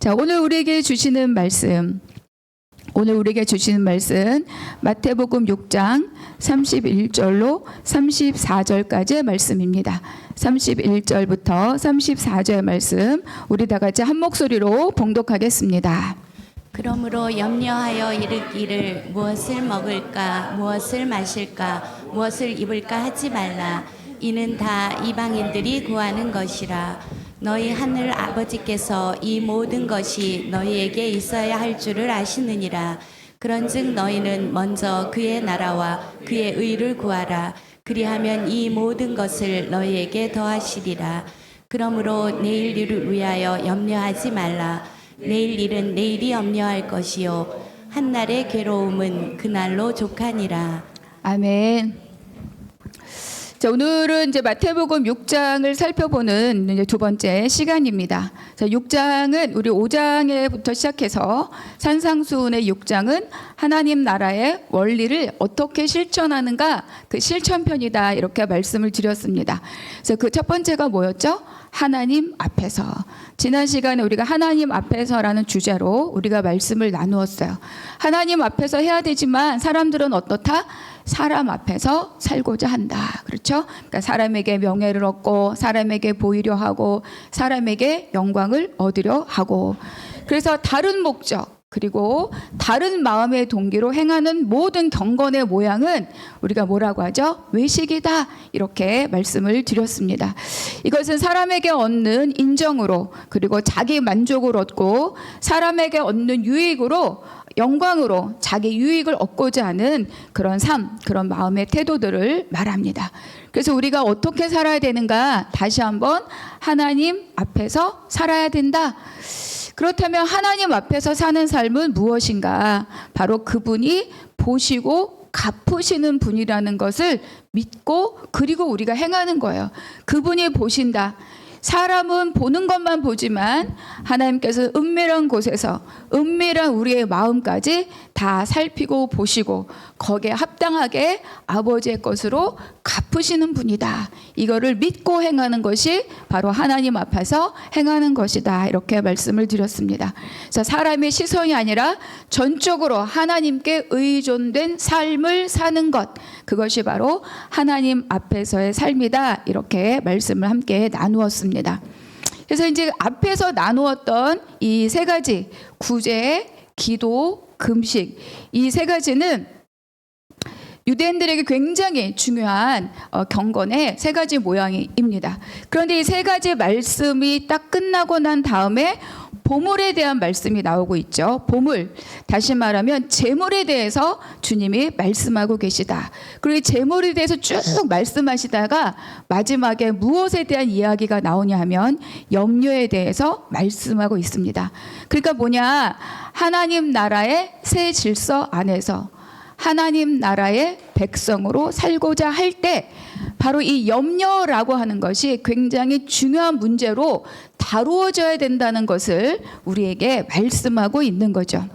자, 오늘 우리에게 주시는 말씀 마태복음 6장 31절로 34절까지의 말씀입니다. 31절부터 34절 말씀 우리 다 같이 한 목소리로 봉독하겠습니다. 그러므로 염려하여 이르기를 무엇을 먹을까 무엇을 마실까 무엇을 입을까 하지 말라. 이는 다 이방인들이 구하는 것이라. 너희 하늘 아버지께서 이 모든 것이 너희에게 있어야 할 줄을 아시느니라. 그런즉 너희는 먼저 그의 나라와 그의 의를 구하라. 그리하면 이 모든 것을 너희에게 더하시리라. 그러므로 내일 일을 위하여 염려하지 말라. 내일 일은 내일이 염려할 것이요 한날의 괴로움은 그날로 족하니라. 아멘. 자, 오늘은 이제 마태복음 6장을 살펴보는 이제 두 번째 시간입니다. 자, 6장은 우리 5장에부터 시작해서 산상수훈의 6장은 하나님 나라의 원리를 어떻게 실천하는가 그 실천편이다 이렇게 말씀을 드렸습니다. 그래서 그 첫 번째가 뭐였죠? 하나님 앞에서. 지난 시간에 우리가 하나님 앞에서라는 주제로 우리가 말씀을 나누었어요. 하나님 앞에서 해야 되지만 사람들은 어떻다? 사람 앞에서 살고자 한다. 그렇죠? 그러니까 사람에게 명예를 얻고 사람에게 보이려 하고 사람에게 영광을 얻으려 하고 그래서 다른 목적 그리고 다른 마음의 동기로 행하는 모든 경건의 모양은 우리가 뭐라고 하죠? 외식이다. 이렇게 말씀을 드렸습니다. 이것은 사람에게 얻는 인정으로 그리고 자기 만족을 얻고 사람에게 얻는 유익으로 영광으로 자기 유익을 얻고자 하는 그런 삶, 그런 마음의 태도들을 말합니다. 그래서 우리가 어떻게 살아야 되는가? 다시 한번 하나님 앞에서 살아야 된다. 그렇다면 하나님 앞에서 사는 삶은 무엇인가? 바로 그분이 보시고 갚으시는 분이라는 것을 믿고 그리고 우리가 행하는 거예요. 그분이 보신다. 사람은 보는 것만 보지만 하나님께서 은밀한 곳에서 은밀한 우리의 마음까지 다 살피고 보시고 거기에 합당하게 아버지의 것으로 갚으시는 분이다. 이거를 믿고 행하는 것이 바로 하나님 앞에서 행하는 것이다. 이렇게 말씀을 드렸습니다. 그래서 사람의 시선이 아니라 전적으로 하나님께 의존된 삶을 사는 것, 그것이 바로 하나님 앞에서의 삶이다. 이렇게 말씀을 함께 나누었습니다. 그래서 이제 앞에서 나누었던 이 세 가지 구제, 기도, 금식 이 세 가지는 유대인들에게 굉장히 중요한 경건의 세 가지 모양입니다. 그런데 이 세 가지 말씀이 딱 끝나고 난 다음에 보물에 대한 말씀이 나오고 있죠. 보물, 다시 말하면 재물에 대해서 주님이 말씀하고 계시다. 그리고 이 재물에 대해서 쭉 말씀하시다가 마지막에 무엇에 대한 이야기가 나오냐 하면 염려에 대해서 말씀하고 있습니다. 그러니까 뭐냐? 하나님 나라의 새 질서 안에서 하나님 나라의 백성으로 살고자 할 때 바로 이 염려라고 하는 것이 굉장히 중요한 문제로 다루어져야 된다는 것을 우리에게 말씀하고 있는 거죠.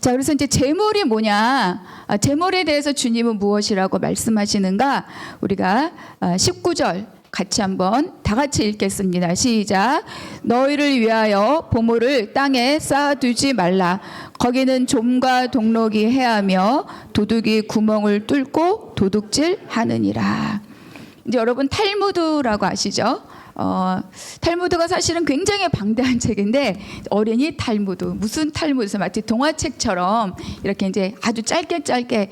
자, 그래서 이제 재물이 뭐냐? 재물에 대해서 주님은 무엇이라고 말씀하시는가? 우리가 19절 같이 한번 다 같이 읽겠습니다. 시작. 너희를 위하여 보물을 땅에 쌓아두지 말라. 거기는 좀과 동록이 해하며 도둑이 구멍을 뚫고 도둑질 하느니라. 이제 여러분 탈무드라고 아시죠? 탈무드가 사실은 굉장히 방대한 책인데 어린이 탈무드, 무슨 탈무드, 마치 동화책처럼 이렇게 이제 아주 짧게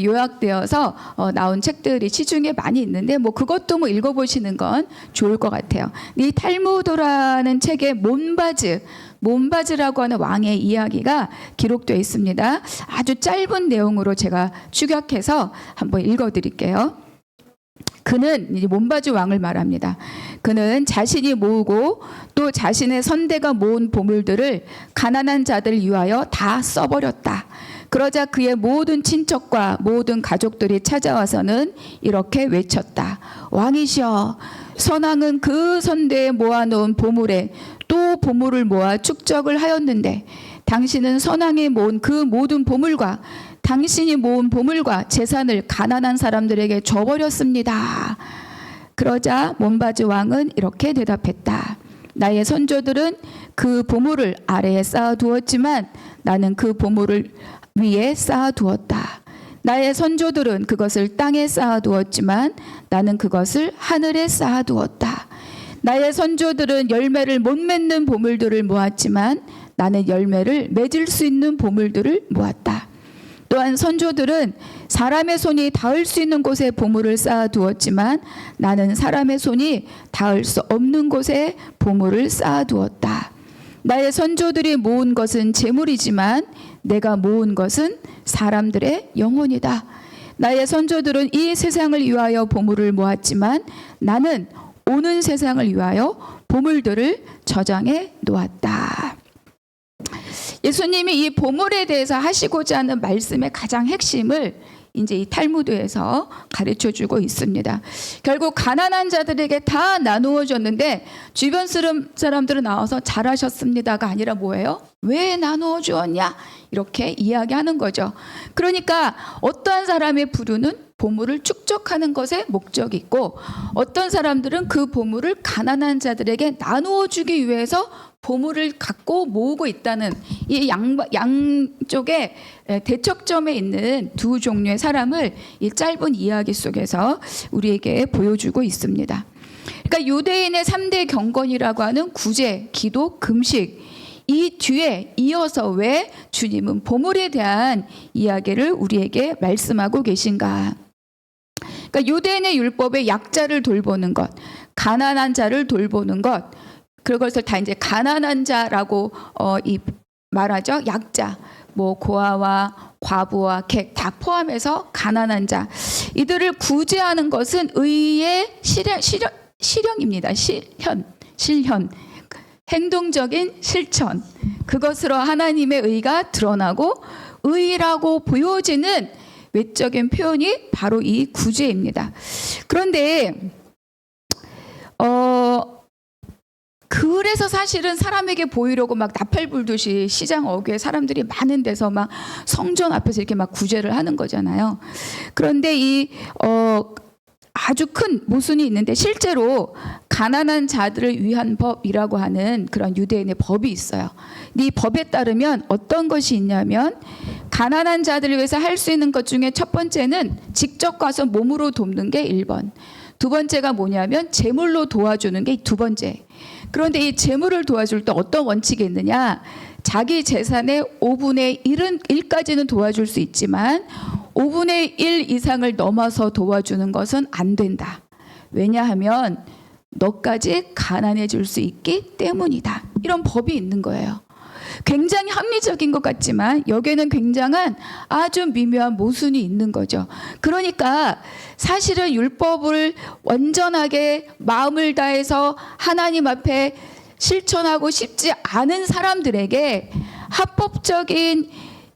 요약되어서 나온 책들이 시중에 많이 있는데 뭐 그것도 뭐 읽어보시는 건 좋을 것 같아요. 이 탈무드라는 책의 몬바즈라고 하는 왕의 이야기가 기록되어 있습니다. 아주 짧은 내용으로 제가 축약해서 한번 읽어드릴게요. 그는 이제 몬바즈 왕을 말합니다. 그는 자신이 모으고 또 자신의 선대가 모은 보물들을 가난한 자들 위하여 다 써버렸다. 그러자 그의 모든 친척과 모든 가족들이 찾아와서는 이렇게 외쳤다. 왕이시여, 선왕은 그 선대에 모아놓은 보물에 또 보물을 모아 축적을 하였는데 당신은 선왕이 모은 그 모든 보물과 당신이 모은 보물과 재산을 가난한 사람들에게 줘버렸습니다. 그러자 몬바즈 왕은 이렇게 대답했다. 나의 선조들은 그 보물을 아래에 쌓아두었지만 나는 그 보물을 위에 쌓아두었다. 나의 선조들은 그것을 땅에 쌓아두었지만 나는 그것을 하늘에 쌓아두었다. 나의 선조들은 열매를 못 맺는 보물들을 모았지만 나는 열매를 맺을 수 있는 보물들을 모았다. 또한 선조들은 사람의 손이 닿을 수 있는 곳에 보물을 쌓아두었지만 나는 사람의 손이 닿을 수 없는 곳에 보물을 쌓아두었다. 나의 선조들이 모은 것은 재물이지만 내가 모은 것은 사람들의 영혼이다. 나의 선조들은 이 세상을 위하여 보물을 모았지만 나는 오는 세상을 위하여 보물들을 저장해 놓았다. 예수님이 이 보물에 대해서 하시고자 하는 말씀의 가장 핵심을 이제 이 탈무드에서 가르쳐 주고 있습니다. 결국 가난한 자들에게 다 나누어 줬는데 주변 사람들은 나와서 잘하셨습니다가 아니라 뭐예요? 왜 나누어 주었냐? 이렇게 이야기하는 거죠. 그러니까 어떠한 사람의 부류는 보물을 축적하는 것에 목적이 있고 어떤 사람들은 그 보물을 가난한 자들에게 나누어 주기 위해서 보물을 갖고 모으고 있다는 이 양쪽의 대척점에 있는 두 종류의 사람을 이 짧은 이야기 속에서 우리에게 보여주고 있습니다. 그러니까 유대인의 3대 경건이라고 하는 구제, 기도, 금식, 이 뒤에 이어서 왜 주님은 보물에 대한 이야기를 우리에게 말씀하고 계신가? 그러니까 유대인의 율법에 약자를 돌보는 것, 가난한 자를 돌보는 것, 그것을 다 이제 가난한 자라고 말하죠. 약자, 뭐 고아와 과부와 객 다 포함해서 가난한 자, 이들을 구제하는 것은 의의 실현입니다. 실현, 행동적인 실천. 그것으로 하나님의 의가 드러나고 의라고 보여지는 외적인 표현이 바로 이 구제입니다. 그런데 그래서 사실은 사람에게 보이려고 막 나팔 불듯이 시장 어귀에 사람들이 많은 데서 막 성전 앞에서 이렇게 막 구제를 하는 거잖아요. 그런데 아주 큰 모순이 있는데 실제로 가난한 자들을 위한 법이라고 하는 그런 유대인의 법이 있어요. 이 법에 따르면 어떤 것이 있냐면 가난한 자들을 위해서 할 수 있는 것 중에 첫 번째는 직접 가서 몸으로 돕는 게 1번. 두 번째가 뭐냐면 재물로 도와주는 게 두 번째. 그런데 이 재물을 도와줄 때 어떤 원칙이 있느냐? 자기 재산의 5분의 1까지는 도와줄 수 있지만 5분의 1 이상을 넘어서 도와주는 것은 안 된다. 왜냐하면 너까지 가난해질 수 있기 때문이다. 이런 법이 있는 거예요. 굉장히 합리적인 것 같지만 여기에는 굉장한 아주 미묘한 모순이 있는 거죠. 그러니까 사실은 율법을 완전하게 마음을 다해서 하나님 앞에 실천하고 싶지 않은 사람들에게 합법적인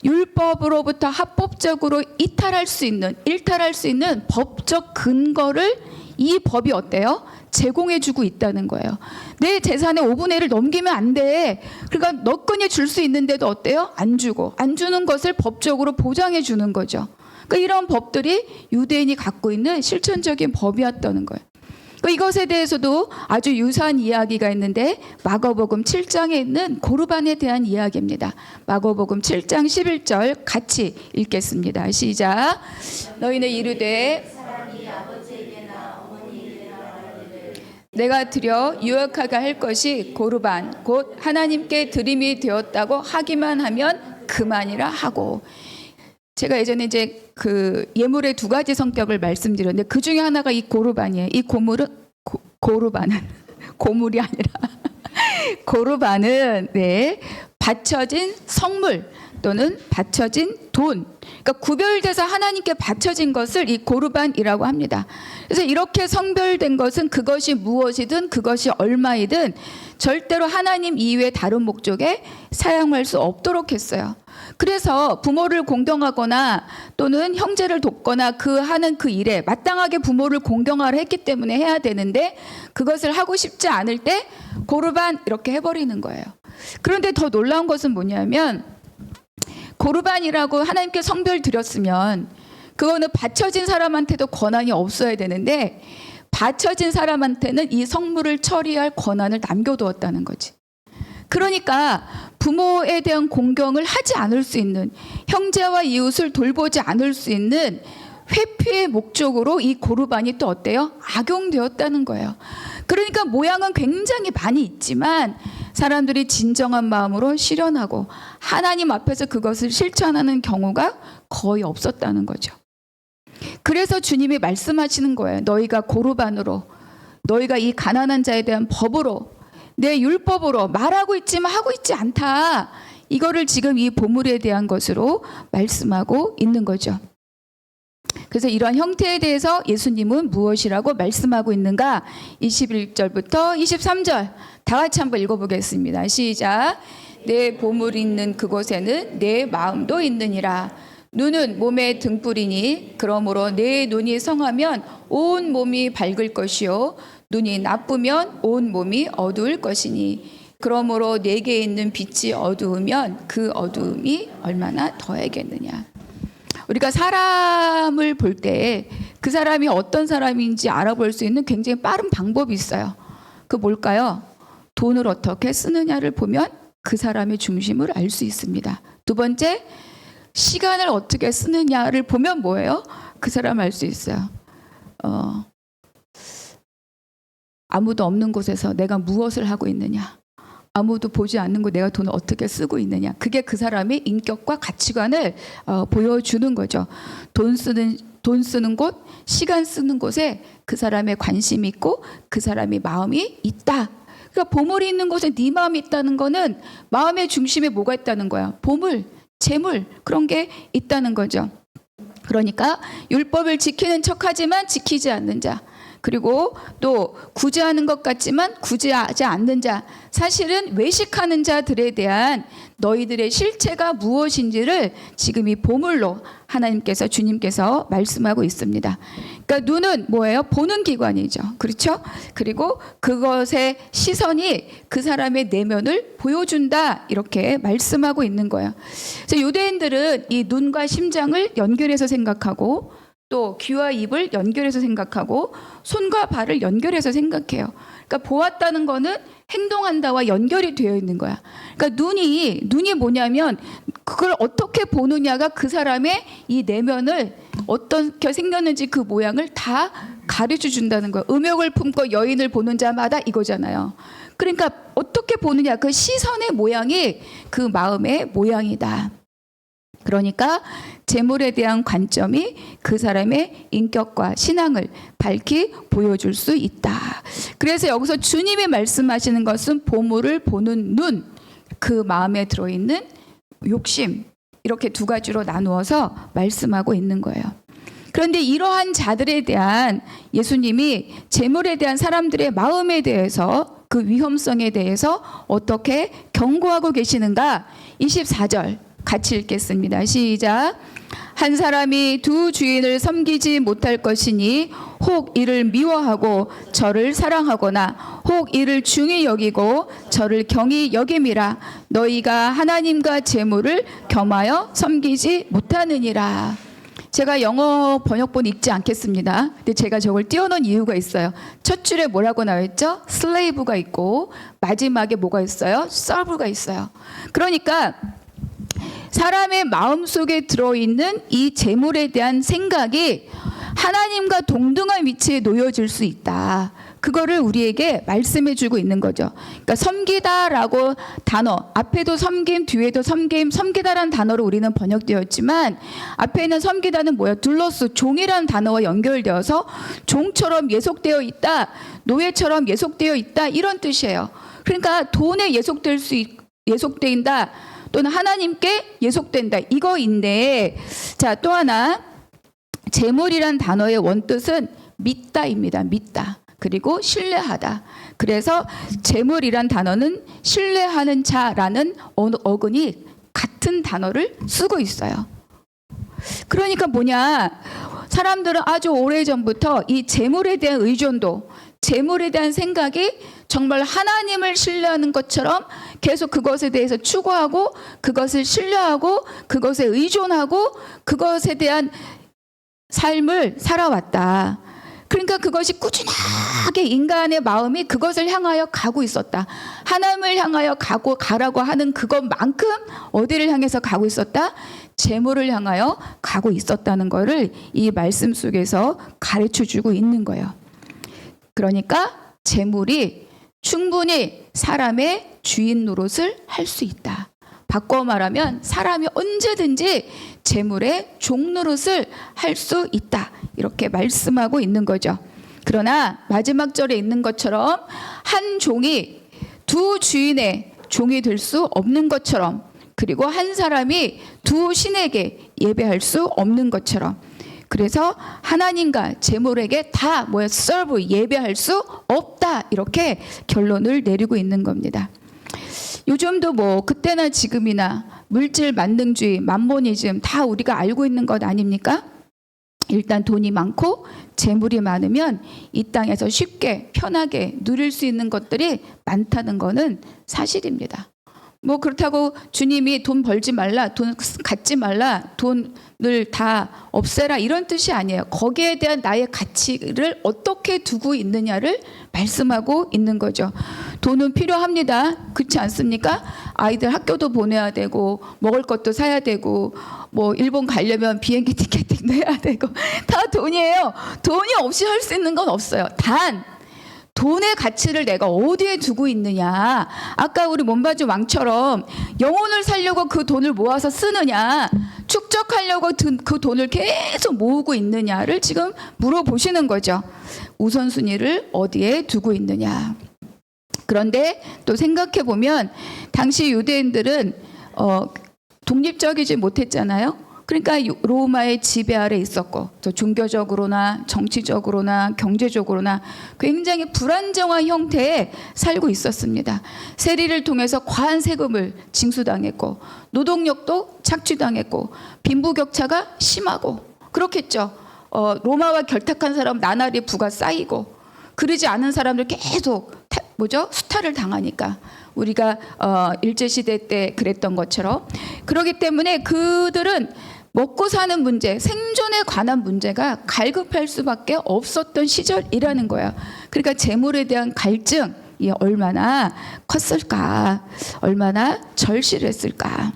율법으로부터 합법적으로 일탈할 수 있는 법적 근거를 이 법이 어때요? 제공해주고 있다는 거예요. 내 재산의 5분의 1을 넘기면 안 돼. 그러니까 너끈히 줄 수 있는데도 어때요? 안 주고. 안 주는 것을 법적으로 보장해 주는 거죠. 그러니까 이런 법들이 유대인이 갖고 있는 실천적인 법이었다는 거예요. 그러니까 이것에 대해서도 아주 유사한 이야기가 있는데 마가복음 7장에 있는 고르반에 대한 이야기입니다. 마가복음 7장 11절 같이 읽겠습니다. 시작. 너희는 이르되 내가 드려 유혹하게 할 것이 고르반 곧 하나님께 드림이 되었다고 하기만 하면 그만이라 하고. 제가 예전에 이제 그 예물의 두 가지 성격을 말씀드렸는데 그 중에 하나가 이 고르반이에요. 이 고르반은 고물이 아니라 고르반은 바쳐진 성물 또는 바쳐진 돈, 그러니까 구별돼서 하나님께 바쳐진 것을 이 고르반이라고 합니다. 그래서 이렇게 성별된 것은 그것이 무엇이든 그것이 얼마이든 절대로 하나님 이외의 다른 목적에 사용할 수 없도록 했어요. 그래서 부모를 공경하거나 또는 형제를 돕거나 하는 그 일에 마땅하게 부모를 공경하라 했기 때문에 해야 되는데 그것을 하고 싶지 않을 때 고르반 이렇게 해버리는 거예요. 그런데 더 놀라운 것은 뭐냐면 고르반이라고 하나님께 성별 드렸으면 그거는 바쳐진 사람한테도 권한이 없어야 되는데 바쳐진 사람한테는 이 성물을 처리할 권한을 남겨두었다는 거지. 그러니까 부모에 대한 공경을 하지 않을 수 있는, 형제와 이웃을 돌보지 않을 수 있는 회피의 목적으로 이 고르반이 또 어때요? 악용되었다는 거예요. 그러니까 모양은 굉장히 많이 있지만 사람들이 진정한 마음으로 실현하고 하나님 앞에서 그것을 실천하는 경우가 거의 없었다는 거죠. 그래서 주님이 말씀하시는 거예요. 너희가 고르반으로, 너희가 이 가난한 자에 대한 법으로, 내 율법으로 말하고 있지만 하고 있지 않다. 이거를 지금 이 보물에 대한 것으로 말씀하고 있는 거죠. 그래서 이러한 형태에 대해서 예수님은 무엇이라고 말씀하고 있는가? 21절부터 23절 다 같이 한번 읽어보겠습니다. 시작. 내 보물이 있는 그곳에는 내 마음도 있느니라. 눈은 몸의 등불이니 그러므로 내 눈이 성하면 온 몸이 밝을 것이요 눈이 나쁘면 온 몸이 어두울 것이니 그러므로 내게 있는 빛이 어두우면 그 어두움이 얼마나 더하겠느냐. 우리가 사람을 볼 때 그 사람이 어떤 사람인지 알아볼 수 있는 굉장히 빠른 방법이 있어요. 그 뭘까요? 돈을 어떻게 쓰느냐를 보면 그 사람의 중심을 알 수 있습니다. 두 번째, 시간을 어떻게 쓰느냐를 보면 뭐예요? 그 사람 알 수 있어요. 아무도 없는 곳에서 내가 무엇을 하고 있느냐, 아무도 보지 않는 곳 내가 돈을 어떻게 쓰고 있느냐, 그게 그 사람의 인격과 가치관을 보여주는 거죠. 돈 쓰는 곳, 시간 쓰는 곳에 그 사람의 관심이 있고 그 사람의 마음이 있다. 그러니까 보물이 있는 곳에 네 마음이 있다는 거는 마음의 중심에 뭐가 있다는 거야? 보물, 재물, 그런 게 있다는 거죠. 그러니까 율법을 지키는 척하지만 지키지 않는 자, 그리고 또 구제하는 것 같지만 구제하지 않는 자, 사실은 외식하는 자들에 대한 너희들의 실체가 무엇인지를 지금 이 보물로 하나님께서, 주님께서 말씀하고 있습니다. 그러니까 눈은 뭐예요? 보는 기관이죠. 그렇죠? 그리고 그것의 시선이 그 사람의 내면을 보여준다, 이렇게 말씀하고 있는 거예요. 그래서 유대인들은 이 눈과 심장을 연결해서 생각하고 또 귀와 입을 연결해서 생각하고 손과 발을 연결해서 생각해요. 그러니까 보았다는 거는 행동한다와 연결이 되어 있는 거야. 그러니까 눈이 뭐냐면 그걸 어떻게 보느냐가 그 사람의 이 내면을 어떻게 생겼는지 그 모양을 다 가르쳐 준다는 거예요. 음욕을 품고 여인을 보는 자마다 이거잖아요. 그러니까 어떻게 보느냐, 그 시선의 모양이 그 마음의 모양이다. 그러니까 재물에 대한 관점이 그 사람의 인격과 신앙을 밝히 보여줄 수 있다. 그래서 여기서 주님이 말씀하시는 것은 보물을 보는 눈, 그 마음에 들어있는 욕심, 이렇게 두 가지로 나누어서 말씀하고 있는 거예요. 그런데 이러한 자들에 대한 예수님이 재물에 대한 사람들의 마음에 대해서, 그 위험성에 대해서 어떻게 경고하고 계시는가? 24절 같이 읽겠습니다. 시작. 한 사람이 두 주인을 섬기지 못할 것이니 혹 이를 미워하고 저를 사랑하거나 혹 이를 중히 여기고 저를 경히 여김이라. 너희가 하나님과 재물을 겸하여 섬기지 못하느니라. 제가 영어 번역본 읽지 않겠습니다. 근데 제가 저걸 띄워놓은 이유가 있어요. 첫 줄에 뭐라고 나와있죠? 슬레이브가 있고 마지막에 뭐가 있어요? 서브가 있어요. 그러니까 사람의 마음속에 들어있는 이 재물에 대한 생각이 하나님과 동등한 위치에 놓여질 수 있다. 그거를 우리에게 말씀해 주고 있는 거죠. 그러니까 섬기다라고 단어, 앞에도 섬김, 뒤에도 섬김, 섬기다라는 단어로 우리는 번역되었지만 앞에 있는 섬기다는 뭐야? 둘러스, 종이라는 단어와 연결되어서 종처럼 예속되어 있다, 노예처럼 예속되어 있다, 이런 뜻이에요. 그러니까 돈에 예속된다, 또는 하나님께 예속된다, 이거인데, 자, 또 하나 재물이란 단어의 원뜻은 믿다입니다. 믿다. 그리고 신뢰하다. 그래서 재물이란 단어는 신뢰하는 자라는 어근이 같은 단어를 쓰고 있어요. 그러니까 뭐냐, 사람들은 아주 오래전부터 이 재물에 대한 의존도, 재물에 대한 생각이 정말 하나님을 신뢰하는 것처럼 계속 그것에 대해서 추구하고 그것을 신뢰하고 그것에 의존하고 그것에 대한 삶을 살아왔다. 그러니까 그것이 꾸준하게 인간의 마음이 그것을 향하여 가고 있었다. 하나님을 향하여 가라고 하는 그것만큼 어디를 향해서 가고 있었다? 재물을 향하여 가고 있었다는 것을 이 말씀 속에서 가르쳐주고 있는 거예요. 그러니까 재물이 충분히 사람의 주인 노릇을 할 수 있다. 바꿔 말하면 사람이 언제든지 재물의 종 노릇을 할 수 있다. 이렇게 말씀하고 있는 거죠. 그러나 마지막 절에 있는 것처럼 한 종이 두 주인의 종이 될 수 없는 것처럼, 그리고 한 사람이 두 신에게 예배할 수 없는 것처럼, 그래서 하나님과 재물에게 다 serve, 예배할 수 없다. 이렇게 결론을 내리고 있는 겁니다. 요즘도 그때나 지금이나 물질 만능주의, 만모니즘 다 우리가 알고 있는 것 아닙니까? 일단 돈이 많고 재물이 많으면 이 땅에서 쉽게 편하게 누릴 수 있는 것들이 많다는 것은 사실입니다. 그렇다고 주님이 돈 벌지 말라, 돈 갖지 말라, 돈을 다 없애라 이런 뜻이 아니에요. 거기에 대한 나의 가치를 어떻게 두고 있느냐를 말씀하고 있는 거죠. 돈은 필요합니다. 그렇지 않습니까? 아이들 학교도 보내야 되고 먹을 것도 사야 되고 일본 가려면 비행기 티켓 내야 되고 다 돈이에요. 돈이 없이 할 수 있는 건 없어요. 단 돈의 가치를 내가 어디에 두고 있느냐. 아까 우리 몸바지 왕처럼 영혼을 살려고 그 돈을 모아서 쓰느냐, 축적하려고 그 돈을 계속 모으고 있느냐를 지금 물어보시는 거죠. 우선순위를 어디에 두고 있느냐. 그런데 또 생각해 보면 당시 유대인들은 독립적이지 못했잖아요. 그러니까 로마의 지배 아래 있었고, 또 종교적으로나 정치적으로나 경제적으로나 굉장히 불안정한 형태에 살고 있었습니다. 세리를 통해서 과한 세금을 징수당했고, 노동력도 착취당했고, 빈부격차가 심하고 그렇겠죠. 로마와 결탁한 사람 나날이 부가 쌓이고, 그러지 않은 사람들 계속 수탈을 당하니까, 우리가 일제시대 때 그랬던 것처럼. 그렇기 때문에 그들은 먹고 사는 문제, 생존에 관한 문제가 갈급할 수밖에 없었던 시절이라는 거예요. 그러니까 재물에 대한 갈증이 얼마나 컸을까, 얼마나 절실했을까.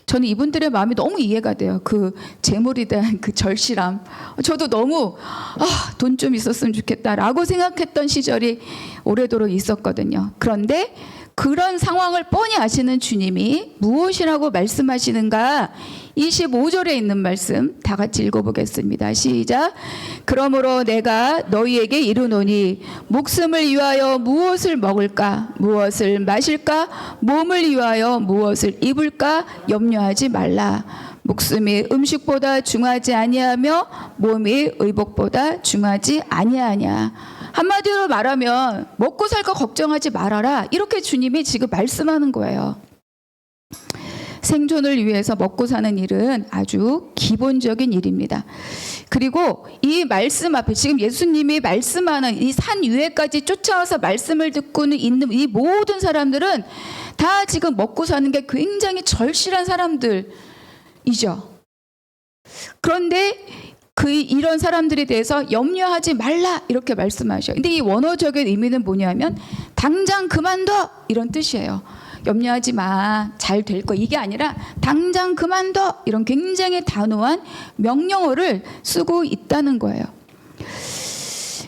저는 이분들의 마음이 너무 이해가 돼요. 그 재물에 대한 그 절실함. 저도 너무 돈 좀 있었으면 좋겠다라고 생각했던 시절이 오래도록 있었거든요. 그런데 그런 상황을 뻔히 아시는 주님이 무엇이라고 말씀하시는가? 25절에 있는 말씀 다 같이 읽어보겠습니다. 시작. 그러므로 내가 너희에게 이르노니 목숨을 위하여 무엇을 먹을까, 무엇을 마실까, 몸을 위하여 무엇을 입을까 염려하지 말라. 목숨이 음식보다 중하지 아니하며 몸이 의복보다 중하지 아니하냐. 한마디로 말하면 먹고 살 거 걱정하지 말아라. 이렇게 주님이 지금 말씀하는 거예요. 생존을 위해서 먹고 사는 일은 아주 기본적인 일입니다. 그리고 이 말씀 앞에 지금 예수님이 말씀하는 이 산 위에까지 쫓아와서 말씀을 듣고는 있는 이 모든 사람들은 다 지금 먹고 사는 게 굉장히 절실한 사람들이죠. 그런데 이런 사람들에 대해서 염려하지 말라 이렇게 말씀하셔요. 근데 이 원어적인 의미는 뭐냐면 당장 그만둬 이런 뜻이에요. 염려하지 마, 잘 될 거, 이게 아니라 당장 그만둬, 이런 굉장히 단호한 명령어를 쓰고 있다는 거예요.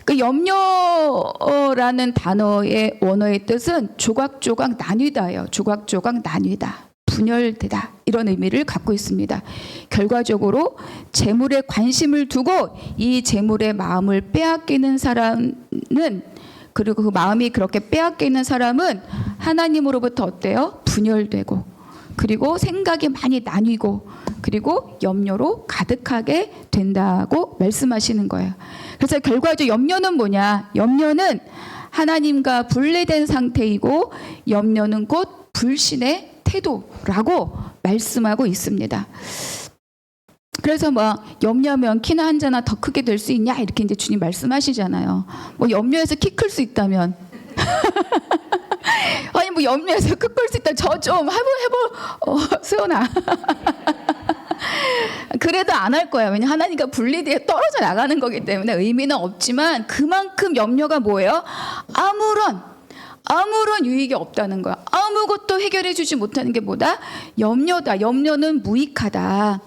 그 염려라는 단어의 원어의 뜻은 조각조각 나뉘다예요. 조각조각 나뉘다, 분열되다, 이런 의미를 갖고 있습니다. 결과적으로 재물에 관심을 두고 이 재물의 마음을 빼앗기는 사람은, 그리고 그 마음이 그렇게 빼앗기는 사람은 하나님으로부터 어때요? 분열되고, 그리고 생각이 많이 나뉘고, 그리고 염려로 가득하게 된다고 말씀하시는 거예요. 그래서 결과적으로 염려는 뭐냐? 염려는 하나님과 분리된 상태이고, 염려는 곧 불신의 태도라고 말씀하고 있습니다. 그래서 염려하면 키나 한 자나 더 크게 될 수 있냐 이렇게 이제 주님 말씀하시잖아요. 염려해서 키 클 수 있다면 아니 염려해서 키 클 수 있다. 저 좀 해보 수연아. 그래도 안 할 거야. 왜냐 하나님과 분리되어 떨어져 나가는 거기 때문에 의미는 없지만 그만큼 염려가 뭐예요? 아무런 유익이 없다는 거야. 아무것도 해결해 주지 못하는 게 뭐다? 염려다. 염려는 무익하다.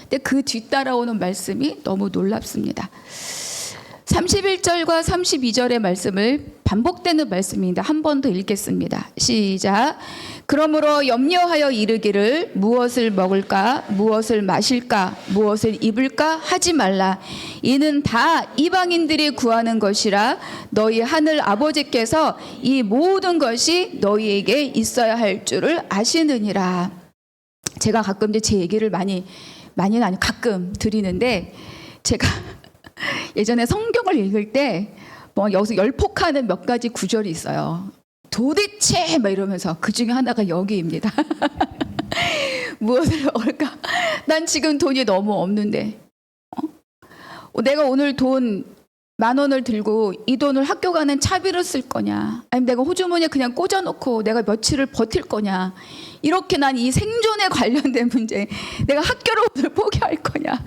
근데 그 뒤따라오는 말씀이 너무 놀랍습니다. 31절과 32절의 말씀을 반복되는 말씀인데 한 번 더 읽겠습니다. 시작. 그러므로 염려하여 이르기를 무엇을 먹을까, 무엇을 마실까, 무엇을 입을까 하지 말라. 이는 다 이방인들이 구하는 것이라 너희 하늘 아버지께서 이 모든 것이 너희에게 있어야 할 줄을 아시느니라. 제가 가끔 이제 제 얘기를 많이는 아니고 가끔 드리는데 제가 예전에 성경을 읽을 때 뭐 여기서 열폭하는 몇 가지 구절이 있어요. 도대체 막 이러면서 그 중에 하나가 여기입니다. 무엇을 먹을까? 난 지금 돈이 너무 없는데 내가 오늘 돈 10,000원을 들고 이 돈을 학교 가는 차비로 쓸 거냐, 아니면 내가 호주머니에 그냥 꽂아놓고 내가 며칠을 버틸 거냐, 이렇게 난 이 생존에 관련된 문제, 내가 학교를 오늘 포기할 거냐,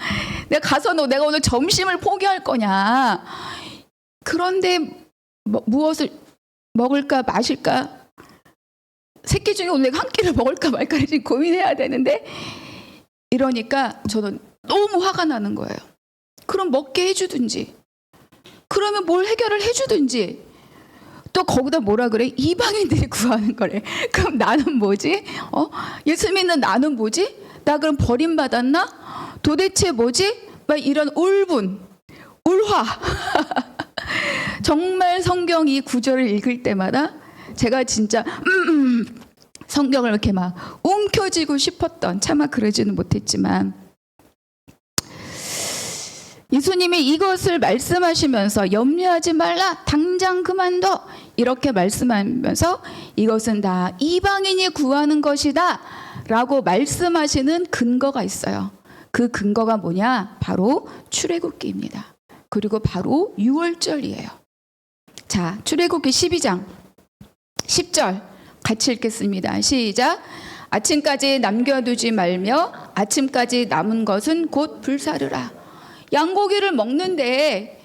내가 가서 내가 오늘 점심을 포기할 거냐, 그런데 무엇을 먹을까 마실까, 새끼 중에 오늘 내가 한 끼를 먹을까 말까 지금 고민해야 되는데, 이러니까 저는 너무 화가 나는 거예요. 그럼 먹게 해주든지, 그러면 뭘 해결을 해주든지, 또 거기다 뭐라 그래? 이방인들이 구하는 거래. 그럼 나는 뭐지? 예수 믿는 나는 뭐지? 나 그럼 버림받았나? 도대체 뭐지? 막 이런 울화. 정말 성경 이 구절을 읽을 때마다 제가 진짜 성경을 이렇게 막 움켜쥐고 싶었던, 차마 그러지는 못했지만, 예수님이 이것을 말씀하시면서 염려하지 말라, 당장 그만둬, 이렇게 말씀하면서 이것은 다 이방인이 구하는 것이다 라고 말씀하시는 근거가 있어요. 그 근거가 뭐냐? 바로 출애굽기입니다. 그리고 바로 유월절이에요. 자, 출애굽기 12장 10절 같이 읽겠습니다. 시작. 아침까지 남겨두지 말며 아침까지 남은 것은 곧 불사르라. 양고기를 먹는데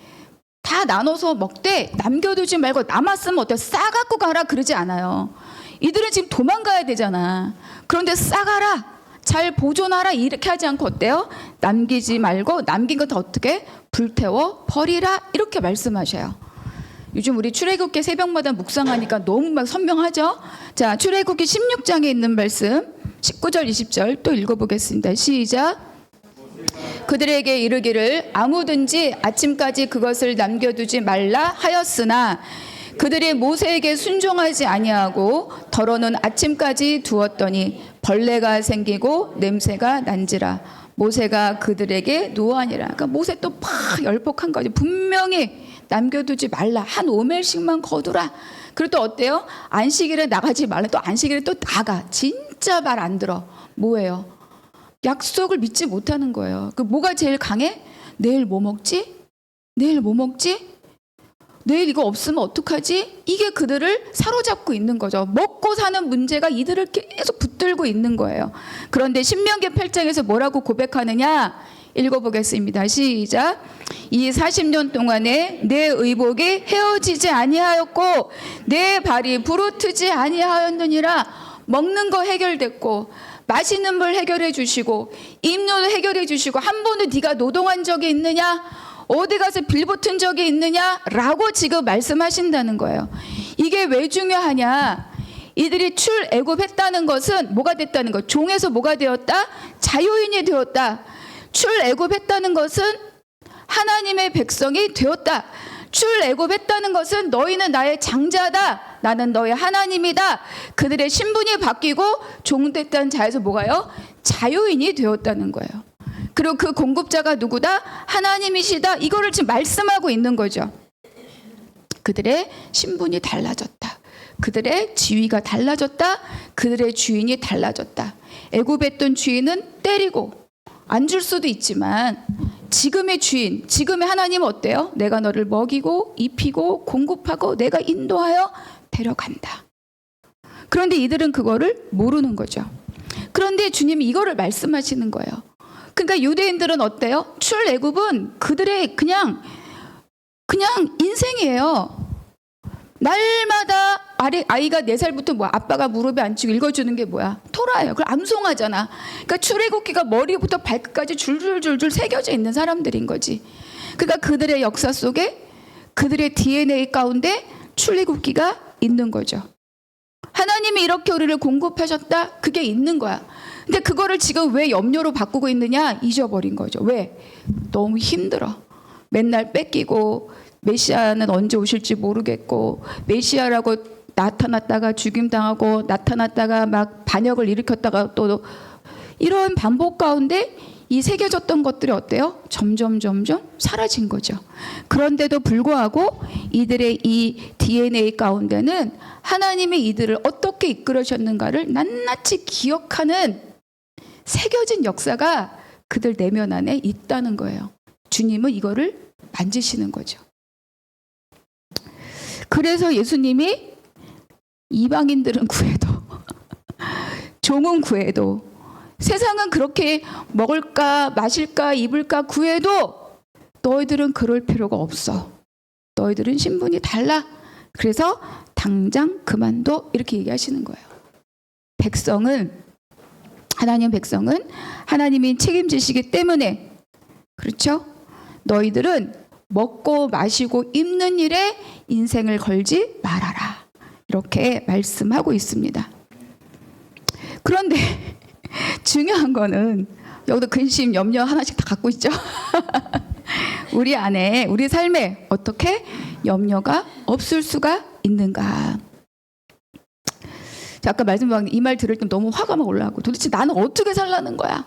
다 나눠서 먹되 남겨두지 말고 남았으면 어때? 싸갖고 가라 그러지 않아요. 이들은 지금 도망가야 되잖아. 그런데 싸가라, 잘 보존하라, 이렇게 하지 않고 어때요? 남기지 말고 남긴 것 어떻게? 불태워 버리라, 이렇게 말씀하셔요. 요즘 우리 출애굽기 새벽마다 묵상하니까 너무 막 선명하죠? 자, 출애굽기 16장에 있는 말씀 19절 20절 또 읽어보겠습니다. 시작. 그들에게 이르기를 아무든지 아침까지 그것을 남겨두지 말라 하였으나 그들이 모세에게 순종하지 아니하고 덜어놓은 아침까지 두었더니 벌레가 생기고 냄새가 난지라. 모세가 그들에게 노하니라. 그러니까 모세 또 팍 열폭한 거지. 분명히 남겨두지 말라, 한 5멜씩만 거두라. 그리고 또 어때요? 안식일에 나가지 말라. 또 안식일에 또 나가. 진짜 말 안 들어. 뭐예요? 약속을 믿지 못하는 거예요. 그 뭐가 제일 강해? 내일 뭐 먹지? 내일 뭐 먹지? 내일 이거 없으면 어떡하지? 이게 그들을 사로잡고 있는 거죠. 먹고 사는 문제가 이들을 계속 붙들고 있는 거예요. 그런데 신명기 8장에서 뭐라고 고백하느냐? 읽어보겠습니다. 시작. 이 40년 동안에 내 의복이 헤어지지 아니하였고 내 발이 부르트지 아니하였느니라. 먹는 거 해결됐고 마시는 물 해결해 주시고 입료도 해결해 주시고 한 번도 네가 노동한 적이 있느냐? 어디 가서 빌붙은 적이 있느냐? 라고 지금 말씀하신다는 거예요. 이게 왜 중요하냐? 이들이 출애굽했다는 것은 뭐가 됐다는 거? 종에서 뭐가 되었다? 자유인이 되었다. 출애굽했다는 것은 하나님의 백성이 되었다. 출애굽했다는 것은 너희는 나의 장자다. 나는 너의 하나님이다. 그들의 신분이 바뀌고 종됐다는 자에서 뭐가요? 자유인이 되었다는 거예요. 그리고 그 공급자가 누구다? 하나님이시다. 이거를 지금 말씀하고 있는 거죠. 그들의 신분이 달라졌다. 그들의 지위가 달라졌다. 그들의 주인이 달라졌다. 애굽했던 주인은 때리고 안 줄 수도 있지만 지금의 주인, 지금의 하나님은 어때요? 내가 너를 먹이고 입히고 공급하고 내가 인도하여 데려간다. 그런데 이들은 그거를 모르는 거죠. 그런데 주님이 이거를 말씀하시는 거예요. 그러니까 유대인들은 어때요? 출애굽은 그들의 그냥 인생이에요. 날마다 아이가 4살부터 뭐 아빠가 무릎에 앉히고 읽어주는 게 뭐야? 토라예요. 그걸 암송하잖아. 그러니까 출애굽기가 머리부터 발끝까지 줄줄줄줄 새겨져 있는 사람들인 거지. 그러니까 그들의 역사 속에 그들의 DNA 가운데 출애굽기가 있는 거죠. 하나님이 이렇게 우리를 공급하셨다? 그게 있는 거야. 근데 그거를 지금 왜 염려로 바꾸고 있느냐? 잊어버린 거죠. 왜? 너무 힘들어. 맨날 뺏기고 메시아는 언제 오실지 모르겠고 메시아라고 나타났다가 죽임당하고 나타났다가 막 반역을 일으켰다가 또 이런 반복 가운데 이 새겨졌던 것들이 어때요? 점점 사라진 거죠. 그런데도 불구하고 이들의 이 DNA 가운데는 하나님이 이들을 어떻게 이끌으셨는가를 낱낱이 기억하는 새겨진 역사가 그들 내면 안에 있다는 거예요. 주님은 이거를 만지시는 거죠. 그래서 예수님이 이방인들은 구해도 종은 구해도 세상은 그렇게 먹을까 마실까 입을까 구해도 너희들은 그럴 필요가 없어. 너희들은 신분이 달라. 그래서 당장 그만둬. 이렇게 얘기하시는 거예요. 하나님 백성은 하나님이 책임지시기 때문에 그렇죠? 너희들은 먹고 마시고 입는 일에 인생을 걸지 말아라. 이렇게 말씀하고 있습니다. 그런데 중요한 거는 여기도 근심, 염려 하나씩 다 갖고 있죠. 우리 안에 우리 삶에 어떻게 염려가 없을 수가 있는가. 자, 아까 말씀드린 이 말 들을 때 너무 화가 막 올라가고 도대체 나는 어떻게 살라는 거야.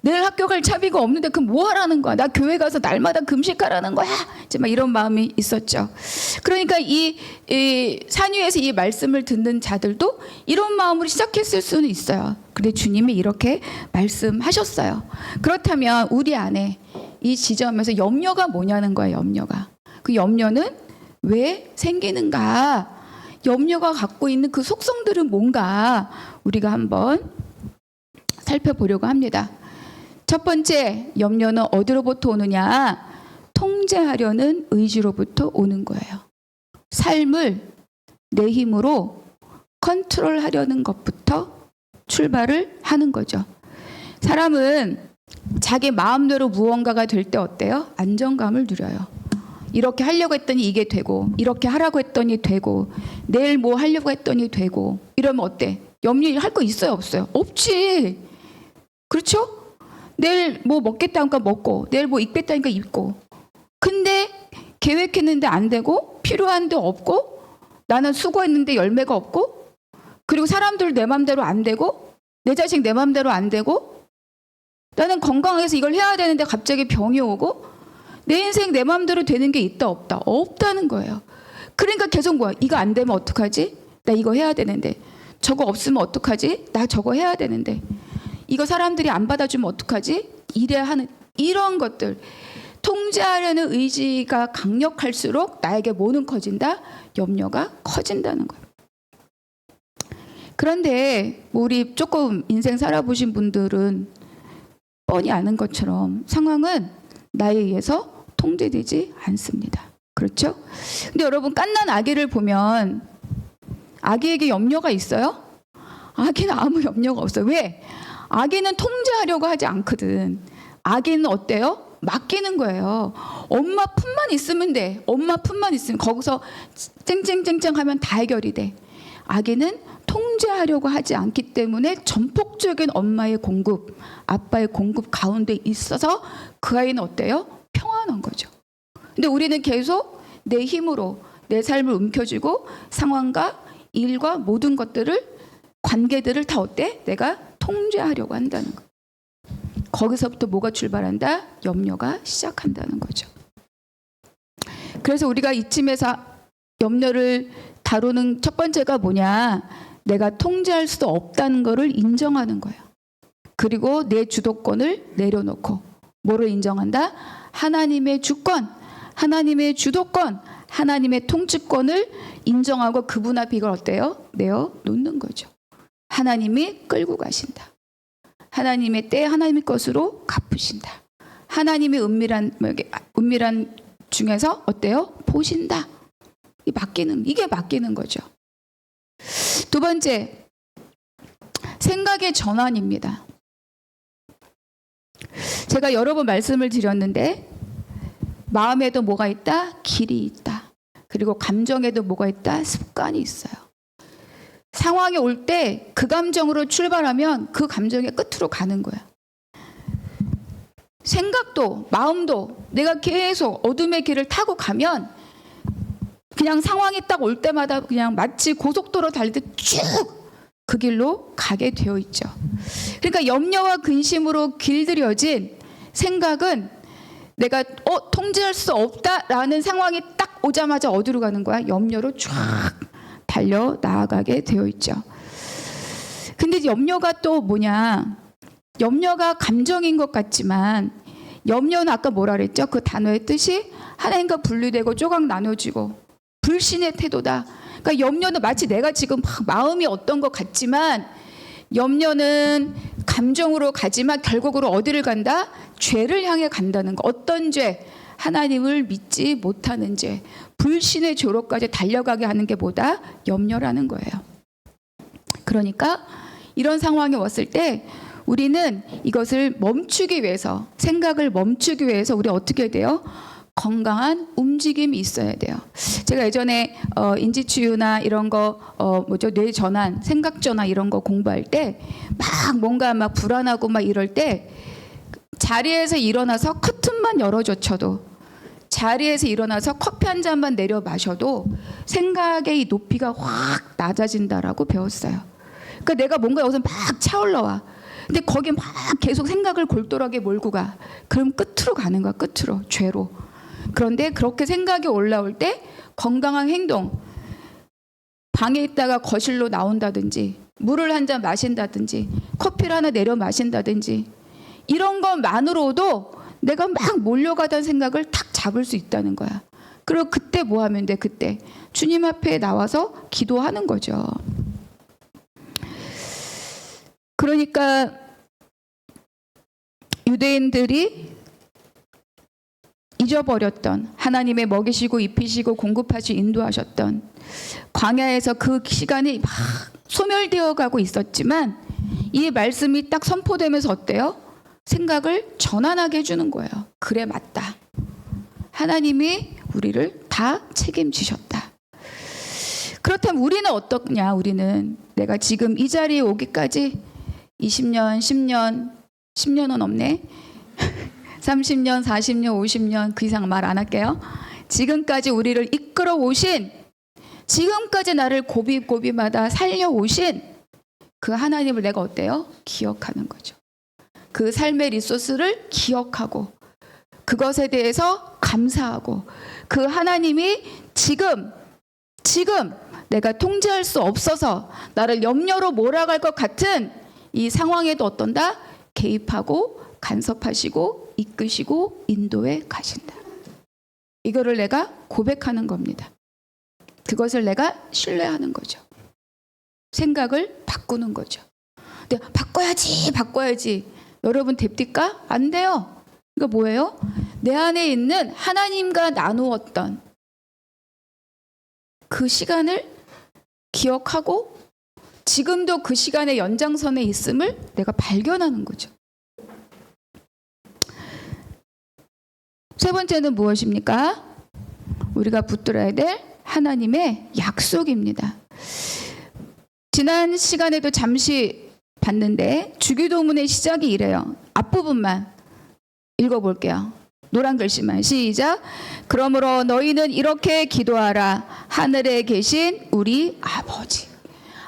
내일 학교 갈 차비가 없는데 그럼 뭐 하라는 거야. 나 교회 가서 날마다 금식하라는 거야. 이제 막 이런 마음이 있었죠. 그러니까 이 산 위에서 이 말씀을 듣는 자들도 이런 마음으로 시작했을 수는 있어요. 근데 주님이 이렇게 말씀하셨어요. 그렇다면 우리 안에 이 지점에서 염려가 뭐냐는 거예요. 염려가. 그 염려는 왜 생기는가? 염려가 갖고 있는 그 속성들은 뭔가 우리가 한번 살펴보려고 합니다. 첫 번째, 염려는 어디로부터 오느냐? 통제하려는 의지로부터 오는 거예요. 삶을 내 힘으로 컨트롤하려는 것부터 출발을 하는 거죠. 사람은 자기 마음대로 무언가가 될 때 어때요? 안정감을 누려요. 이렇게 하려고 했더니 이게 되고, 이렇게 하라고 했더니 되고, 내일 뭐 하려고 했더니 되고, 이러면 어때? 염려할 거 있어요, 없어요? 없지. 그렇죠? 내일 뭐 먹겠다 하니까 먹고, 내일 뭐 입겠다 하니까 입고. 근데 계획했는데 안 되고, 필요한데 없고, 나는 수고했는데 열매가 없고, 그리고 사람들 내 맘대로 안 되고, 내 자식 내 맘대로 안 되고, 나는 건강해서 이걸 해야 되는데 갑자기 병이 오고, 내 인생 내 맘대로 되는 게 있다 없다? 없다는 거예요. 그러니까 계속 뭐야? 이거 안 되면 어떡하지? 나 이거 해야 되는데. 저거 없으면 어떡하지? 나 저거 해야 되는데. 이거 사람들이 안 받아주면 어떡하지? 이래야 하는 이런 것들. 통제하려는 의지가 강력할수록 나에게 뭐는 커진다? 염려가 커진다는 거예요. 그런데 우리 조금 인생 살아보신 분들은 뻔히 아는 것처럼 상황은 나에 의해서 통제되지 않습니다. 그렇죠? 근데 여러분, 갓난 아기를 보면 아기에게 염려가 있어요? 아기는 아무 염려가 없어요. 왜? 아기는 통제하려고 하지 않거든. 아기는 어때요? 맡기는 거예요. 엄마 품만 있으면 돼. 엄마 품만 있으면 거기서 쨍쨍쨍쨍 하면 다 해결이 돼. 아기는 통제하려고 하지 않기 때문에 전폭적인 엄마의 공급, 아빠의 공급 가운데 있어서 그 아이는 어때요? 평안한 거죠. 근데 우리는 계속 내 힘으로 내 삶을 움켜쥐고 상황과 일과 모든 것들을, 관계들을 다 어때? 내가 통제하려고 한다는 거. 거기서부터 뭐가 출발한다? 염려가 시작한다는 거죠. 그래서 우리가 이쯤에서 염려를 다루는 첫 번째가 뭐냐? 내가 통제할 수 없다는 것을 인정하는 거예요. 그리고 내 주도권을 내려놓고 뭐를 인정한다? 하나님의 주권, 하나님의 주도권, 하나님의 통치권을 인정하고 그분 앞에 이걸 어때요? 내어놓는 거죠. 하나님이 끌고 가신다. 하나님의 때 하나님의 것으로 갚으신다. 하나님의 은밀한 중에서 어때요? 보신다. 이게 맡기는 거죠. 두 번째, 생각의 전환입니다. 제가 여러 번 말씀을 드렸는데 마음에도 뭐가 있다? 길이 있다. 그리고 감정에도 뭐가 있다? 습관이 있어요. 상황이 올 때 그 감정으로 출발하면 그 감정의 끝으로 가는 거야. 생각도 마음도 내가 계속 어둠의 길을 타고 가면 그냥 상황이 딱 올 때마다 그냥 마치 고속도로 달리듯 쭉 그 길로 가게 되어 있죠. 그러니까 염려와 근심으로 길들여진 생각은 내가 통제할 수 없다라는 상황이 딱 오자마자 어디로 가는 거야? 염려로 쫙 달려 나아가게 되어 있죠. 근데 염려가 또 뭐냐? 염려가 감정인 것 같지만 염려는 아까 뭐라 그랬죠? 그 단어의 뜻이 하나님과 분리되고 조각 나눠지고 불신의 태도다. 그러니까 염려는 마치 내가 지금 막 마음이 어떤 것 같지만 염려는 감정으로 가지만 결국으로 어디를 간다? 죄를 향해 간다는 거. 어떤 죄? 하나님을 믿지 못하는 죄. 불신의 죄로까지 달려가게 하는 게 뭐다? 염려라는 거예요. 그러니까 이런 상황이 왔을 때 우리는 이것을 멈추기 위해서, 생각을 멈추기 위해서 우리 어떻게 해야 돼요? 건강한 움직임이 있어야 돼요. 제가 예전에 인지치유나 이런 거 뇌 전환, 생각 전환 이런 거 공부할 때 막 뭔가 막 불안하고 막 이럴 때 자리에서 일어나서 커튼만 열어젖혀도, 자리에서 일어나서 커피 한 잔만 내려 마셔도 생각의 이 높이가 확 낮아진다라고 배웠어요. 그러니까 내가 뭔가 여기서 막 차올라와. 근데 거기에 막 계속 생각을 골똘하게 몰고 가. 그럼 끝으로 가는 거야. 끝으로. 죄로. 그런데 그렇게 생각이 올라올 때 건강한 행동, 방에 있다가 거실로 나온다든지 물을 한 잔 마신다든지 커피를 하나 내려 마신다든지 이런 것만으로도 내가 막 몰려가던 생각을 탁 잡을 수 있다는 거야. 그리고 그때 뭐 하면 돼? 그때 주님 앞에 나와서 기도하는 거죠. 그러니까 유대인들이 잊어버렸던, 하나님의 먹이시고 입히시고 공급하시 인도하셨던 광야에서 그 시간이 막 소멸되어 가고 있었지만 이 말씀이 딱 선포되면서 어때요? 생각을 전환하게 해주는 거예요. 그래, 맞다. 하나님이 우리를 다 책임지셨다. 그렇다면 우리는 어떻냐? 우리는 내가 지금 이 자리에 오기까지 20년, 10년은 없네. 30년, 40년, 50년 그 이상 말 안 할게요. 지금까지 우리를 이끌어 오신, 지금까지 나를 고비고비마다 살려오신 그 하나님을 내가 어때요? 기억하는 거죠. 그 삶의 리소스를 기억하고 그것에 대해서 감사하고 그 하나님이 지금 내가 통제할 수 없어서 나를 염려로 몰아갈 것 같은 이 상황에도 어떤다? 개입하고 간섭하시고 이끄시고 인도해 가신다. 이거를 내가 고백하는 겁니다. 그것을 내가 신뢰하는 거죠. 생각을 바꾸는 거죠. 근데 바꿔야지. 여러분 됩니까? 안 돼요. 이거 뭐예요? 내 안에 있는 하나님과 나누었던 그 시간을 기억하고 지금도 그 시간의 연장선에 있음을 내가 발견하는 거죠. 세 번째는 무엇입니까? 우리가 붙들어야 될 하나님의 약속입니다. 지난 시간에도 잠시 봤는데 주기도문의 시작이 이래요. 앞부분만 읽어볼게요. 노란 글씨만 시작. 그러므로 너희는 이렇게 기도하라. 하늘에 계신 우리 아버지.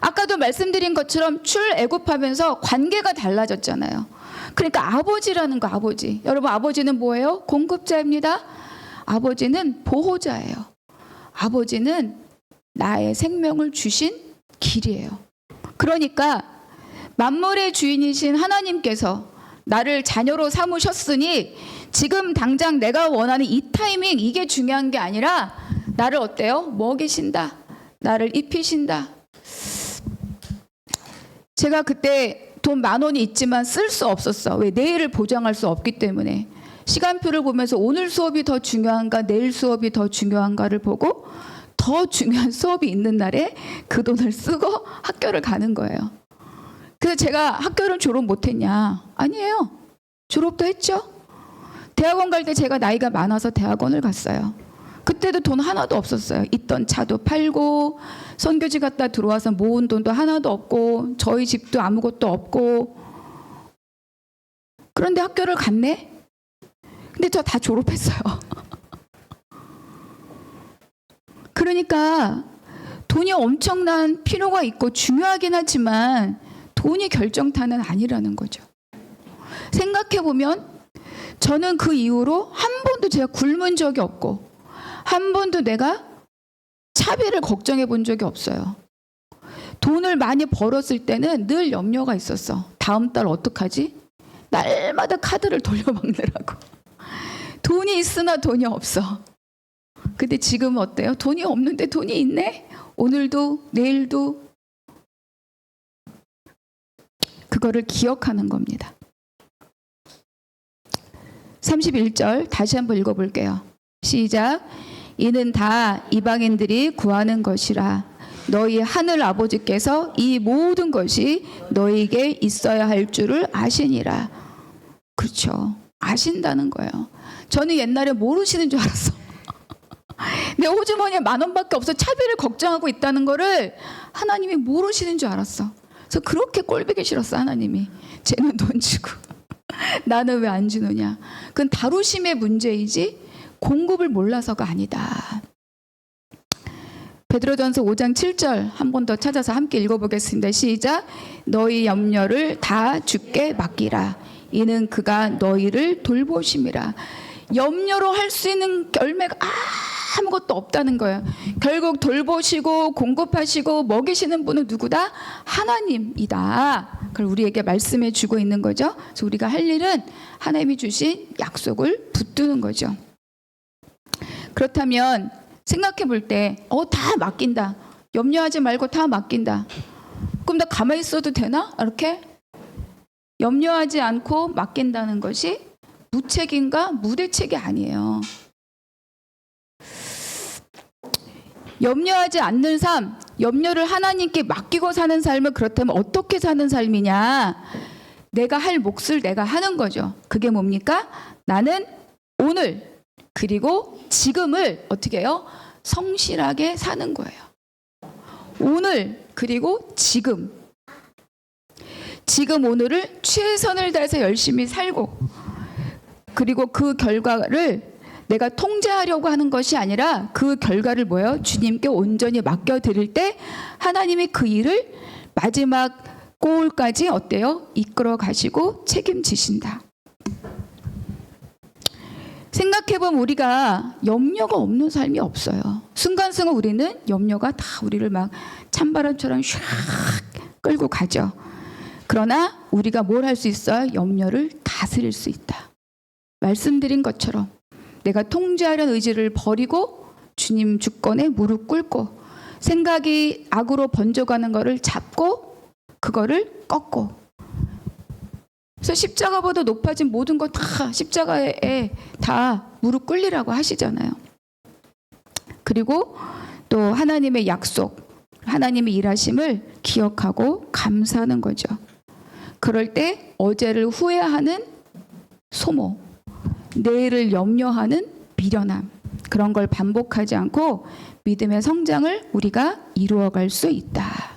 아까도 말씀드린 것처럼 출애굽하면서 관계가 달라졌잖아요. 그러니까 아버지라는 거, 아버지. 여러분, 아버지는 뭐예요? 공급자입니다. 아버지는 보호자예요. 아버지는 나의 생명을 주신 길이에요. 그러니까 만물의 주인이신 하나님께서 나를 자녀로 삼으셨으니 지금 당장 내가 원하는 이 타이밍, 이게 중요한 게 아니라 나를 어때요? 먹이신다. 나를 입히신다. 제가 그때 돈 10,000원이 있지만 쓸 수 없었어. 왜? 내일을 보장할 수 없기 때문에. 시간표를 보면서 오늘 수업이 더 중요한가 내일 수업이 더 중요한가를 보고 더 중요한 수업이 있는 날에 그 돈을 쓰고 학교를 가는 거예요. 그래서 제가 학교를 졸업 못했냐? 아니에요. 졸업도 했죠. 대학원 갈 때 제가 나이가 많아서 대학원을 갔어요. 그때도 돈 하나도 없었어요. 있던 차도 팔고 선교지 갔다 들어와서 모은 돈도 하나도 없고 저희 집도 아무것도 없고 그런데 학교를 갔네? 근데 저 다 졸업했어요. 그러니까 돈이 엄청난 필요가 있고 중요하긴 하지만 돈이 결정타는 아니라는 거죠. 생각해보면 저는 그 이후로 한 번도 제가 굶은 적이 없고 한 번도 내가 차비를 걱정해 본 적이 없어요. 돈을 많이 벌었을 때는 늘 염려가 있었어. 다음 달 어떡하지? 날마다 카드를 돌려막느라고. 돈이 있으나 돈이 없어. 근데 지금은 어때요? 돈이 없는데 돈이 있네? 오늘도 내일도 그거를 기억하는 겁니다. 31절 다시 한번 읽어볼게요. 시작. 이는 다 이방인들이 구하는 것이라. 너희 하늘 아버지께서 이 모든 것이 너희에게 있어야 할 줄을 아시니라. 그렇죠. 아신다는 거예요. 저는 옛날에 모르시는 줄 알았어. 내 호주머니에 10,000원밖에 없어 차비를 걱정하고 있다는 거를 하나님이 모르시는 줄 알았어. 그래서 그렇게 꼴보기 싫었어. 하나님이. 쟤는 돈 주고 나는 왜 안 주느냐. 그건 다루심의 문제이지 공급을 몰라서가 아니다. 베드로전서 5장 7절 한 번 더 찾아서 함께 읽어보겠습니다. 시작. 너희 염려를 다 주께 맡기라. 이는 그가 너희를 돌보심이라. 염려로 할 수 있는 열매가 아무것도 없다는 거예요. 결국 돌보시고 공급하시고 먹이시는 분은 누구다? 하나님이다. 그걸 우리에게 말씀해 주고 있는 거죠. 그래서 우리가 할 일은 하나님이 주신 약속을 붙드는 거죠. 그렇다면 생각해 볼 때 다 맡긴다. 염려하지 말고 다 맡긴다. 그럼 나 가만히 있어도 되나? 이렇게 염려하지 않고 맡긴다는 것이 무책임과 무대책이 아니에요. 염려하지 않는 삶, 염려를 하나님께 맡기고 사는 삶은 그렇다면 어떻게 사는 삶이냐? 내가 할 몫을 내가 하는 거죠. 그게 뭡니까? 나는 오늘 그리고 지금을 어떻게 해요? 성실하게 사는 거예요. 오늘 그리고 지금 오늘을 최선을 다해서 열심히 살고 그리고 그 결과를 내가 통제하려고 하는 것이 아니라 그 결과를 뭐예요? 주님께 온전히 맡겨드릴 때 하나님이 그 일을 마지막 골까지 어때요? 이끌어 가시고 책임지신다. 생각해보면 우리가 염려가 없는 삶이 없어요. 순간순간 우리는 염려가 다 우리를 막 찬바람처럼 샥 끌고 가죠. 그러나 우리가 뭘 할 수 있어요? 염려를 다스릴 수 있다. 말씀드린 것처럼 내가 통제하려는 의지를 버리고 주님 주권에 무릎 꿇고 생각이 악으로 번져가는 것을 잡고 그거를 꺾고 그래서 십자가보다 높아진 모든 것 다 십자가에 다 무릎 꿇리라고 하시잖아요. 그리고 또 하나님의 약속, 하나님의 일하심을 기억하고 감사하는 거죠. 그럴 때 어제를 후회하는 소모, 내일을 염려하는 미련함, 그런 걸 반복하지 않고 믿음의 성장을 우리가 이루어갈 수 있다.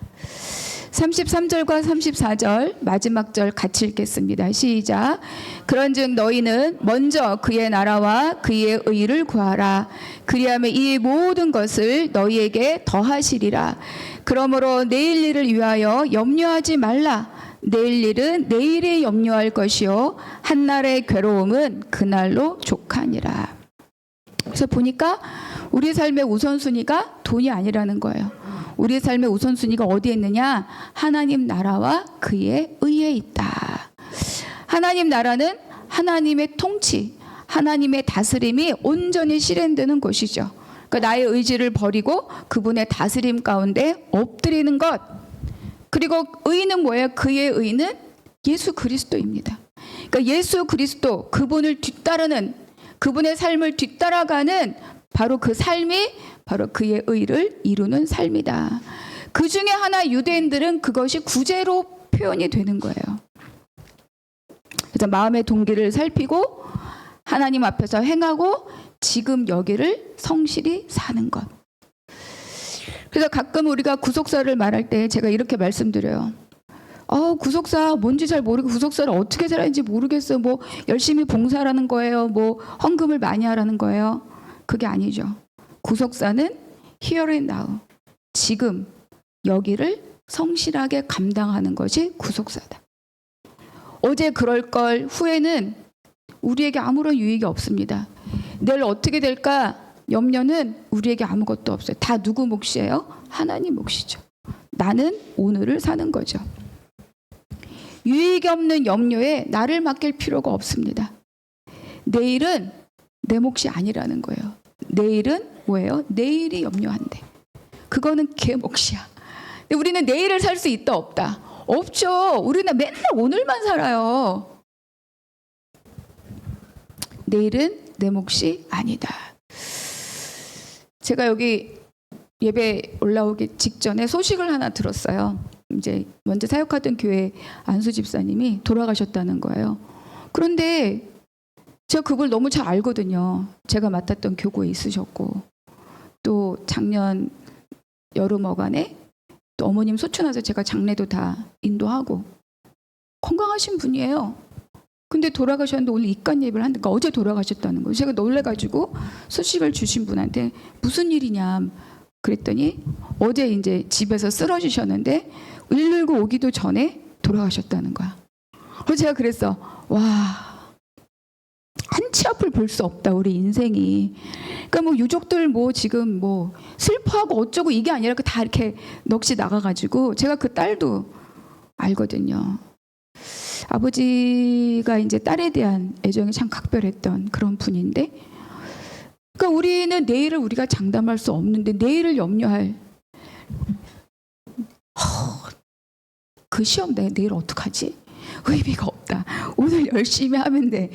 33절과 34절 마지막 절 같이 읽겠습니다. 시작. 그런즉 너희는 먼저 그의 나라와 그의 의를 구하라. 그리하면 이 모든 것을 너희에게 더하시리라. 그러므로 내일 일을 위하여 염려하지 말라. 내일 일은 내일에 염려할 것이요 한날의 괴로움은 그날로 족하니라. 그래서 보니까 우리 삶의 우선순위가 돈이 아니라는 거예요. 우리 삶의 우선순위가 어디에 있느냐? 하나님 나라와 그의 의에 있다. 하나님 나라는 하나님의 통치, 하나님의 다스림이 온전히 실현되는 곳이죠. 그러니까 나의 의지를 버리고 그분의 다스림 가운데 엎드리는 것. 그리고 의는 뭐예요? 그의 의는 예수 그리스도입니다. 그러니까 예수 그리스도, 그분을 뒤따르는, 그분의 삶을 뒤따라가는 바로 그 삶이 바로 그의 의를 이루는 삶이다. 그 중에 하나 유대인들은 그것이 구제로 표현이 되는 거예요. 그래서 마음의 동기를 살피고 하나님 앞에서 행하고 지금 여기를 성실히 사는 것. 그래서 가끔 우리가 구속사를 말할 때 제가 이렇게 말씀드려요. 구속사 뭔지 잘 모르고 구속사를 어떻게 살아야지 모르겠어. 뭐 열심히 봉사하라는 거예요. 뭐 헌금을 많이 하라는 거예요. 그게 아니죠. 구속사는 here and now, 지금 여기를 성실하게 감당하는 것이 구속사다. 어제 그럴 걸 후에는 우리에게 아무런 유익이 없습니다. 내일 어떻게 될까 염려는 우리에게 아무것도 없어요. 다 누구 몫이에요? 하나님 몫이죠. 나는 오늘을 사는 거죠. 유익이 없는 염려에 나를 맡길 필요가 없습니다. 내일은 내 몫이 아니라는 거예요. 내일은 뭐예요? 내일이 염려한대. 그거는 걔 몫이야. 근데 우리는 내일을 살 수 있다 없다? 없죠. 우리는 맨날 오늘만 살아요. 내일은 내 몫이 아니다. 제가 여기 예배 올라오기 직전에 소식을 하나 들었어요. 이제 먼저 사역하던 교회 안수 집사님이 돌아가셨다는 거예요. 그런데 제가 그걸 너무 잘 알거든요. 제가 맡았던 교구에 있으셨고, 또 작년 여름 어간에 또 어머님 소추 나서 제가 장례도 다 인도하고 건강하신 분이에요. 근데 돌아가셨는데 오늘 입간 예배를 한다니까 어제 돌아가셨다는 거예요. 제가 놀래가지고 소식을 주신 분한테 무슨 일이냐 그랬더니 어제 이제 집에서 쓰러지셨는데 119 오기도 전에 돌아가셨다는 거야. 그래서 제가 그랬어. 와, 한치 앞을 볼 수 없다 우리 인생이. 그러니까 뭐 유족들 뭐 지금 뭐 슬퍼하고 어쩌고 이게 아니라 다 이렇게 넋이 나가가지고 제가 그 딸도 알거든요. 아버지가 이제 딸에 대한 애정이 참 각별했던 그런 분인데, 그러니까 우리는 내일을 우리가 장담할 수 없는데 내일을 염려할 그 시험 내일 어떡하지? 의미가 없다. 오늘 열심히 하면 돼.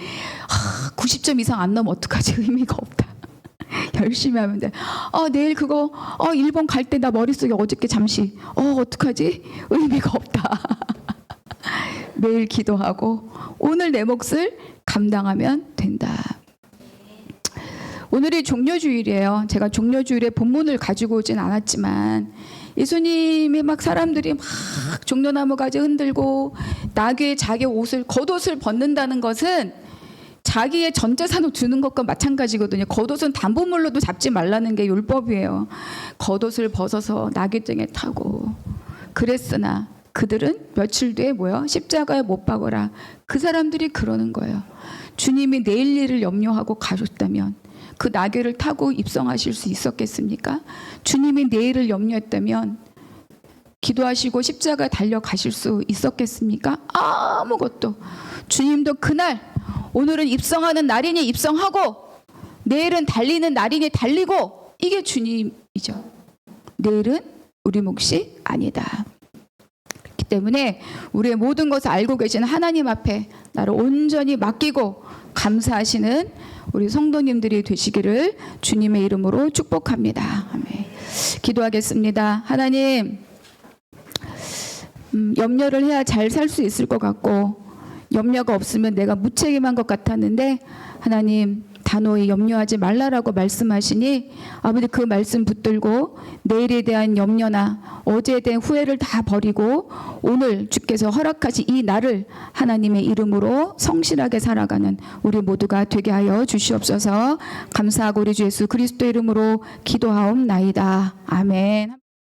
90점 이상 안 나오면 어떡하지? 의미가 없다. 열심히 하면 돼. 내일 그거 1번 갈 때 나 머릿속에 어저께 잠시 어떡하지? 의미가 없다. 매일 기도하고 오늘 내 몫을 감당하면 된다. 오늘이 종려주일이에요. 제가 종려주일에 본문을 가지고 오진 않았지만 예수님이 막 사람들이 막 종려나무 가지 흔들고 나귀의 자기 옷을 겉옷을 벗는다는 것은 자기의 전 재산을 주는 것과 마찬가지거든요. 겉옷은 담보물로도 잡지 말라는 게 율법이에요. 겉옷을 벗어서 나귀 등에 타고 그랬으나 그들은 며칠 뒤에 십자가에 못 박아라. 그 사람들이 그러는 거예요. 주님이 내일 일을 염려하고 가셨다면 그 나귀를 타고 입성하실 수 있었겠습니까? 주님이 내일을 염려했다면 기도하시고 십자가 달려가실 수 있었겠습니까? 아무것도. 주님도 그날 오늘은 입성하는 날이니 입성하고 내일은 달리는 날이니 달리고, 이게 주님이죠. 내일은 우리 몫이 아니다. 그렇기 때문에 우리의 모든 것을 알고 계신 하나님 앞에 나를 온전히 맡기고 감사하시는 우리 성도님들이 되시기를 주님의 이름으로 축복합니다. 아멘. 기도하겠습니다. 하나님, 염려를 해야 잘 살 수 있을 것 같고 염려가 없으면 내가 무책임한 것 같았는데 하나님 단호히 염려하지 말라라고 말씀하시니 아버지 그 말씀 붙들고 내일에 대한 염려나 어제에 대한 후회를 다 버리고 오늘 주께서 허락하신 이 날을 하나님의 이름으로 성실하게 살아가는 우리 모두가 되게 하여 주시옵소서. 감사하고 우리 주 예수 그리스도 이름으로 기도하옵나이다. 아멘.